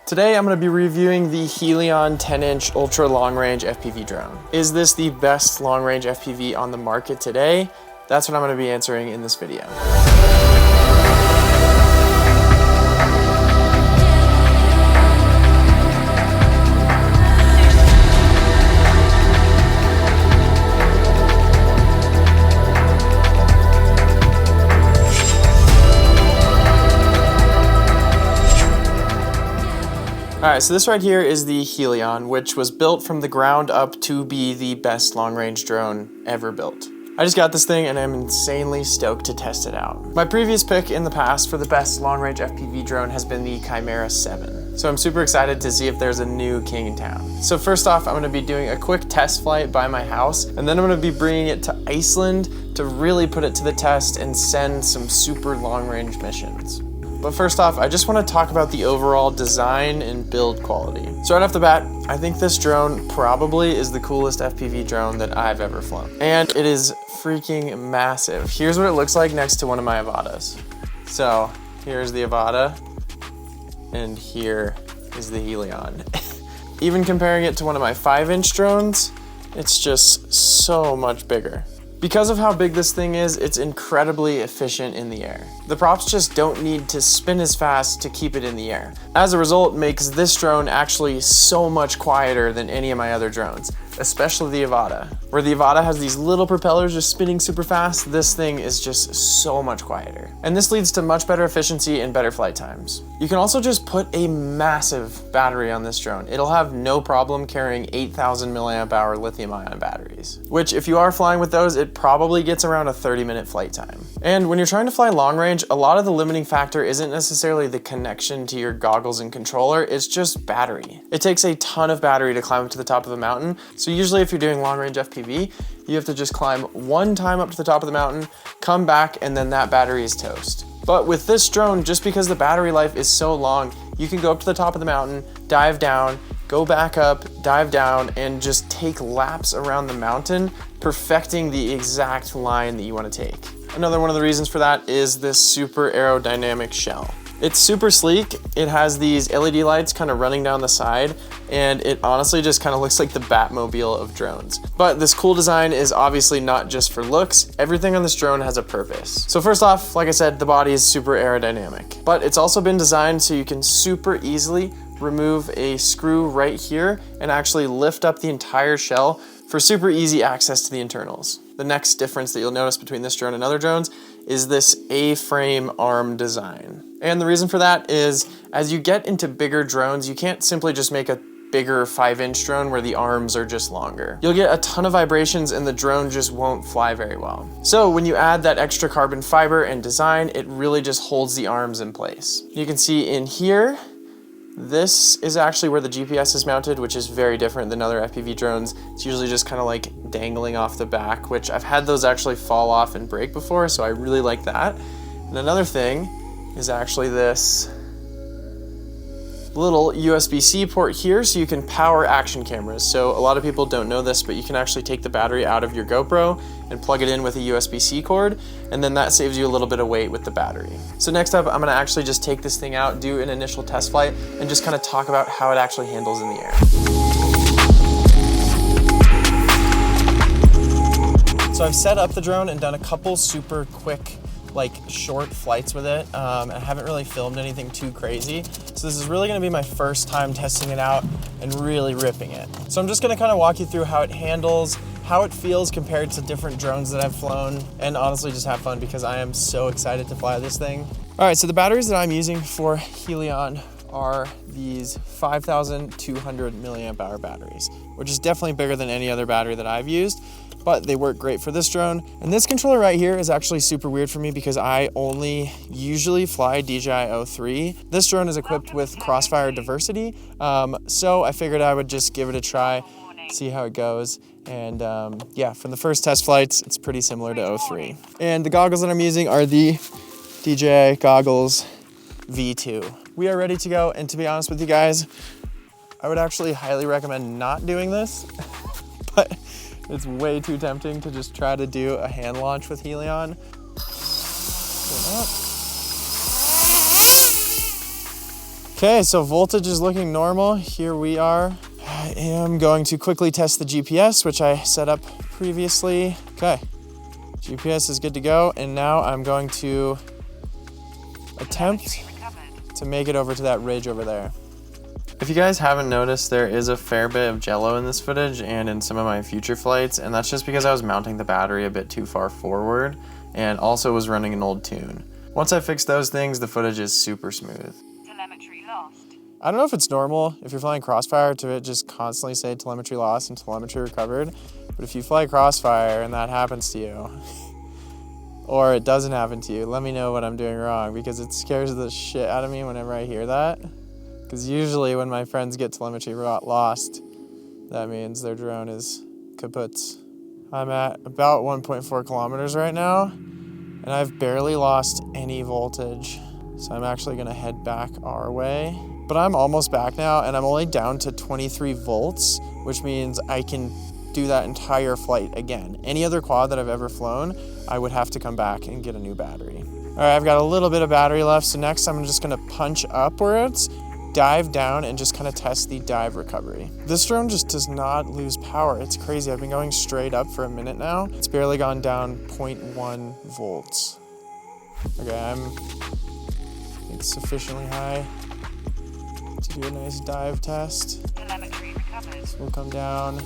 Today I'm going to be reviewing the Helion 10-inch ultra long-range FPV drone. Is this the best long-range FPV on the market today? That's what I'm going to be answering in this video. Alright, so this right here is the Helion, which was built from the ground up to be the best long-range drone ever built. I just got this thing and I'm insanely stoked to test it out. My previous pick in the past for the best long-range FPV drone has been the Chimera 7. So I'm super excited to see if there's a new king in town. So first off, I'm going to be doing a quick test flight by my house, and then I'm going to be bringing it to Iceland to really put it to the test and send some super long-range missions. But first off, I just want to talk about the overall design and build quality. So right off the bat, I think this drone probably is the coolest FPV drone that I've ever flown. And it is freaking massive. Here's what it looks like next to one of my Avadas. So here's the Avada, and here is the Helion. Even comparing it to one of my 5-inch drones, it's just so much bigger. Because of how big this thing is, it's incredibly efficient in the air. The props just don't need to spin as fast to keep it in the air. As a result, makes this drone actually so much quieter than any of my other drones, especially the Avada. Where the Avada has these little propellers just spinning super fast, this thing is just so much quieter. And this leads to much better efficiency and better flight times. You can also just put a massive battery on this drone. It'll have no problem carrying 8,000 milliamp hour lithium ion batteries, which if you are flying with those, it probably gets around a 30-minute flight time. And when you're trying to fly long range, a lot of the limiting factor isn't necessarily the connection to your goggles and controller, it's just battery. It takes a ton of battery to climb up to the top of a mountain, so usually if you're doing long range FPV, you have to just climb one time up to the top of the mountain, come back, and then that battery is toast. But with this drone, just because the battery life is so long, you can go up to the top of the mountain, dive down, go back up, dive down, and just take laps around the mountain, perfecting the exact line that you want to take. Another one of the reasons for that is this super aerodynamic shell. It's super sleek. It has these LED lights kind of running down the side, and it honestly just kind of looks like the Batmobile of drones. But this cool design is obviously not just for looks. Everything on this drone has a purpose. So first off, like I said, the body is super aerodynamic, but it's also been designed so you can super easily remove a screw right here and actually lift up the entire shell for super easy access to the internals. The next difference that you'll notice between this drone and other drones is this A-frame arm design. And the reason for that is as you get into bigger drones, you can't simply just make a bigger 5-inch drone where the arms are just longer. You'll get a ton of vibrations and the drone just won't fly very well. So when you add that extra carbon fiber and design, it really just holds the arms in place. You can see in here, this is actually where the GPS is mounted, which is very different than other FPV drones. It's usually just kind of like dangling off the back, which I've had those actually fall off and break before, so I really like that. And another thing is actually this little USB-C port here so you can power action cameras. So a lot of people don't know this, but you can actually take the battery out of your GoPro and plug it in with a USB-C cord, and then that saves you a little bit of weight with the battery. So next up, I'm gonna actually just take this thing out, do an initial test flight, and just kind of talk about how it actually handles in the air. So I've set up the drone and done a couple super quick short flights with it. I haven't really filmed anything too crazy. So this is really gonna be my first time testing it out and really ripping it. So I'm just gonna kind of walk you through how it handles, how it feels compared to different drones that I've flown, and honestly just have fun because I am so excited to fly this thing. All right, so the batteries that I'm using for Helion are these 5,200 milliamp hour batteries, which is definitely bigger than any other battery that I've used, but they work great for this drone. And this controller right here is actually super weird for me because I only usually fly DJI O3. This drone is equipped with Crossfire Diversity, so I figured I would just give it a try, see how it goes. And yeah, from the first test flights, it's pretty similar to O3. And the goggles that I'm using are the DJI goggles V2. We are ready to go, and to be honest with you guys, I would actually highly recommend not doing this, but it's way too tempting to just try to do a hand launch with Helion. Okay, so voltage is looking normal. Here we are. I am going to quickly test the GPS, which I set up previously. Okay, GPS is good to go. And now I'm going to attempt to make it over to that ridge over there. If you guys haven't noticed, there is a fair bit of jello in this footage and in some of my future flights, and that's just because I was mounting the battery a bit too far forward and also was running an old tune. Once I fix those things, the footage is super smooth. Telemetry lost. I don't know if it's normal if you're flying Crossfire to just constantly say telemetry lost and telemetry recovered, but if you fly Crossfire and that happens to you, or it doesn't happen to you, let me know what I'm doing wrong, because it scares the shit out of me whenever I hear that. Because usually when my friends get telemetry lost, that means their drone is kaput. I'm at about 1.4 kilometers right now, and I've barely lost any voltage. So I'm actually gonna head back our way. But I'm almost back now, and I'm only down to 23 volts, which means I can do that entire flight again. Any other quad that I've ever flown, I would have to come back and get a new battery. All right, I've got a little bit of battery left, so next I'm just gonna punch upwards, dive down, and just kind of test the dive recovery. This drone just does not lose power. It's crazy. I've been going straight up for a minute now. It's barely gone down 0.1 volts. Okay, it's sufficiently high to do a nice dive test. Telemetry recovered. So we'll come down,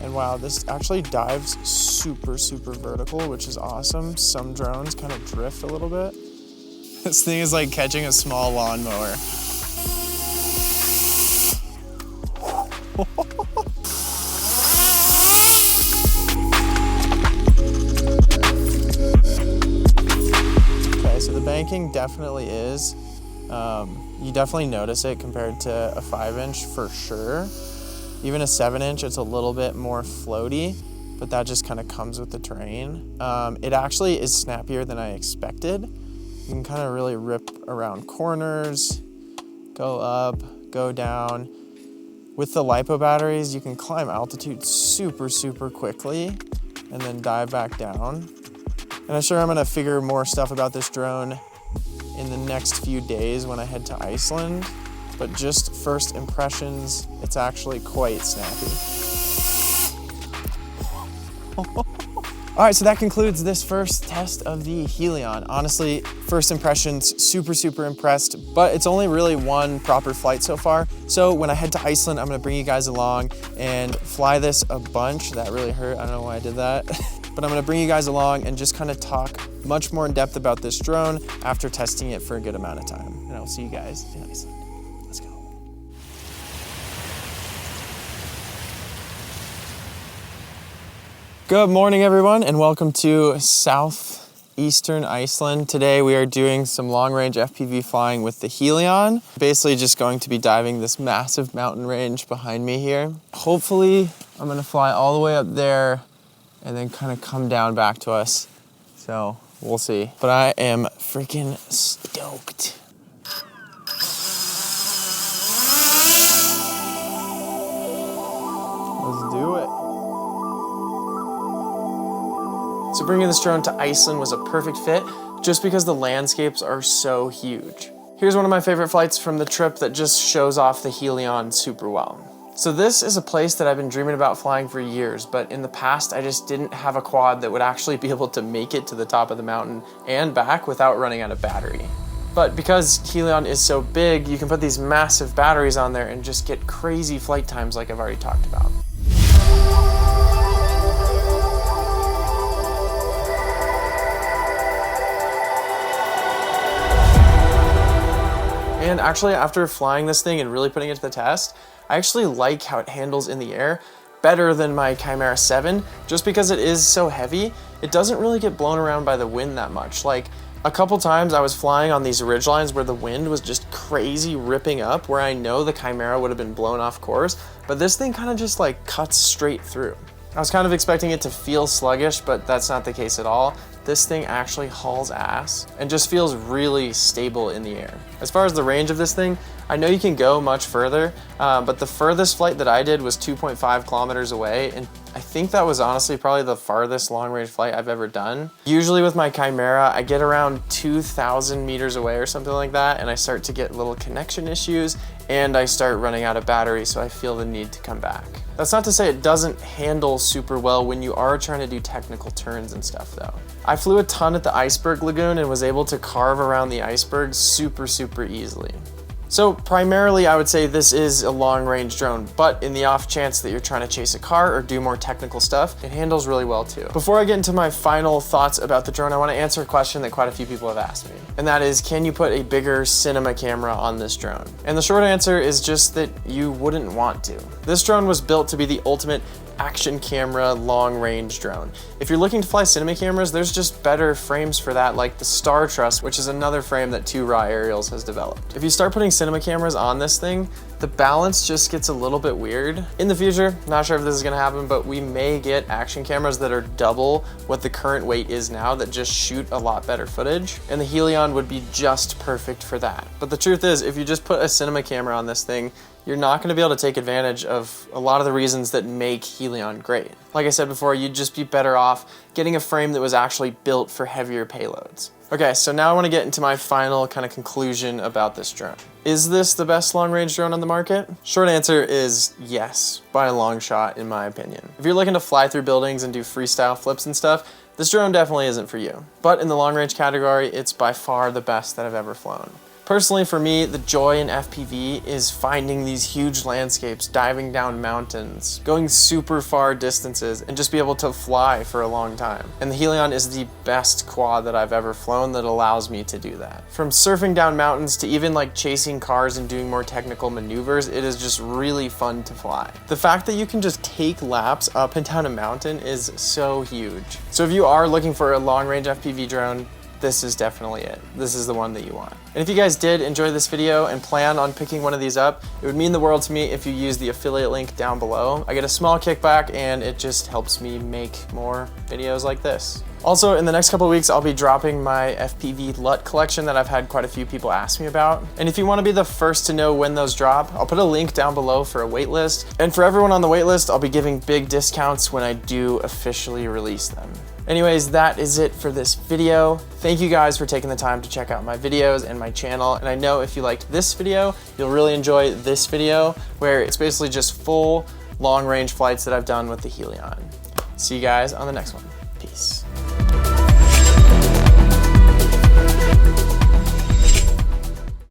and wow, this actually dives super, super vertical, which is awesome. Some drones kind of drift a little bit. This thing is like catching a small lawnmower. Okay, so the banking definitely is. You definitely notice it compared to a 5-inch for sure. Even a 7-inch, it's a little bit more floaty, but that just kind of comes with the terrain. It actually is snappier than I expected. You can kind of really rip around corners, go up, go down. With the LiPo batteries, you can climb altitude super, super quickly and then dive back down. And I'm sure I'm gonna figure more stuff about this drone in the next few days when I head to Iceland. But just first impressions, it's actually quite snappy. All right, so that concludes this first test of the Helion. Honestly, first impressions, super, super impressed, but it's only really one proper flight so far. So when I head to Iceland, I'm gonna bring you guys along and fly this a bunch. That really hurt, I don't know why I did that. But I'm gonna bring you guys along and just kind of talk much more in depth about this drone after testing it for a good amount of time. And I'll see you guys in Iceland. Let's go. Good morning, everyone, and welcome to southeastern Iceland. Today we are doing some long-range FPV flying with the Helion. Basically just going to be diving this massive mountain range behind me here. Hopefully I'm gonna fly all the way up there and then kind of come down back to us. So we'll see. But I am freaking stoked. Let's do it. So bringing this drone to Iceland was a perfect fit just because the landscapes are so huge. Here's one of my favorite flights from the trip that just shows off the Helion super well. So this is a place that I've been dreaming about flying for years, but in the past I just didn't have a quad that would actually be able to make it to the top of the mountain and back without running out of battery. But because Helion is so big, you can put these massive batteries on there and just get crazy flight times like I've already talked about. And actually, after flying this thing and really putting it to the test, I actually like how it handles in the air better than my Chimera 7, just because it is so heavy. It doesn't really get blown around by the wind that much. Like a couple times I was flying on these ridgelines where the wind was just crazy ripping up, where I know the Chimera would have been blown off course, but this thing kind of just like cuts straight through. I was kind of expecting it to feel sluggish, but that's not the case at all. This thing actually hauls ass and just feels really stable in the air. As far as the range of this thing, I know you can go much further, but the furthest flight that I did was 2.5 kilometers away, and I think that was honestly probably the farthest long-range flight I've ever done. Usually with my Chimera, I get around 2,000 meters away or something like that, and I start to get little connection issues, and I start running out of battery, so I feel the need to come back. That's not to say it doesn't handle super well when you are trying to do technical turns and stuff though. I flew a ton at the Iceberg Lagoon and was able to carve around the icebergs super easily. So primarily I would say this is a long range drone, but in the off chance that you're trying to chase a car or do more technical stuff, it handles really well too. Before I get into my final thoughts about the drone, I want to answer a question that quite a few people have asked me. And that is, can you put a bigger cinema camera on this drone? And the short answer is just that you wouldn't want to. This drone was built to be the ultimate action camera long range drone. If you're looking to fly cinema cameras, there's just better frames for that, like the Star Truss, which is another frame that 2 Raw Aerials has developed. If you start putting cinema cameras on this thing, the balance just gets a little bit weird. In the future, not sure if this is gonna happen, but we may get action cameras that are double what the current weight is now that just shoot a lot better footage, and the Helion would be just perfect for that. But the truth is, if you just put a cinema camera on this thing, you're not going to be able to take advantage of a lot of the reasons that make Helion great. Like I said before, you'd just be better off getting a frame that was actually built for heavier payloads. Okay, so now I want to get into my final kind of conclusion about this drone. Is this the best long-range drone on the market? Short answer is yes, by a long shot in my opinion. If you're looking to fly through buildings and do freestyle flips and stuff, this drone definitely isn't for you. But in the long-range category, it's by far the best that I've ever flown. Personally, for me, the joy in FPV is finding these huge landscapes, diving down mountains, going super far distances, and just be able to fly for a long time. And the Helion is the best quad that I've ever flown that allows me to do that. From surfing down mountains to even like chasing cars and doing more technical maneuvers, it is just really fun to fly. The fact that you can just take laps up and down a mountain is so huge. So if you are looking for a long-range FPV drone, this is definitely it. This is the one that you want. And if you guys did enjoy this video and plan on picking one of these up, it would mean the world to me if you use the affiliate link down below. I get a small kickback and it just helps me make more videos like this. Also, in the next couple of weeks, I'll be dropping my FPV LUT collection that I've had quite a few people ask me about. And if you want to be the first to know when those drop, I'll put a link down below for a waitlist. And for everyone on the waitlist, I'll be giving big discounts when I do officially release them. Anyways, that is it for this video. Thank you guys for taking the time to check out my videos and my channel. And I know if you liked this video, you'll really enjoy this video, where it's basically just full long-range flights that I've done with the Helion. See you guys on the next one.